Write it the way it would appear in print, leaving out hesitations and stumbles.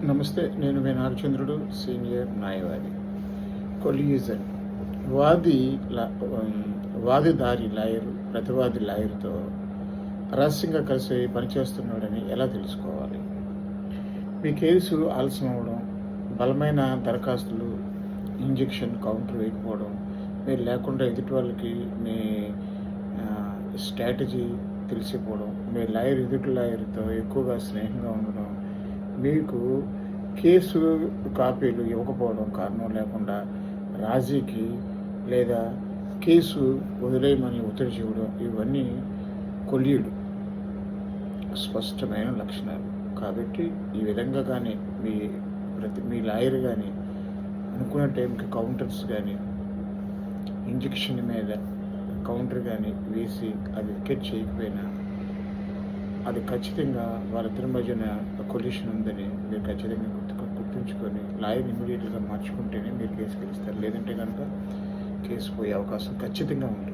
నమస్తే. నేను మీ నాగచంద్రుడు, సీనియర్ న్యాయవాది. కొల్యూజన్ వాది లా- వాదిదారి లాయర్ ప్రతివాది లాయర్తో రహస్యంగా కలిసి పనిచేస్తున్నాడని ఎలా తెలుసుకోవాలి? మీ కేసు ఆలస్యం అవ్వడం, బలమైన దరఖాస్తులు, ఇంజెక్షన్ కౌంటర్ వేయకపోవడం, మీరు లేకుండా ఎదుటి వాళ్ళకి మీ స్ట్రాటజీ తెలిసిపోవడం, మీ లాయర్ ఎదుటి లాయర్తో ఎక్కువగా స్నేహంగా ఉండడం, మీకు కేసు కాపీలు ఇవ్వకపోవడం కారణం లేకుండా రాజీకి లేదా కేసు వదిలేయమని ఒత్తిడి చేయడం, ఇవన్నీ కొల్యూడు స్పష్టమైన లక్షణాలు. కాబట్టి ఈ విధంగా కానీ మీ లాయర్ కానీ అనుకున్న టైంకి కౌంటర్స్ కానీ ఇంజెక్షన్ మీద కౌంటర్ కానీ వేసి అది వికెట్ చేయకపోయినా అది ఖచ్చితంగా వాళ్ళిద్దరి మధ్యన కొల్యూషన్ ఉందని మీరు ఖచ్చితంగా గుర్తుంచుకొని లాయర్ ఇమీడియట్గా మార్చుకుంటేనే మీరు కేసు గెలుస్తారు. లేదంటే కనుక కేసు పోయే అవకాశం ఖచ్చితంగా ఉంటుంది.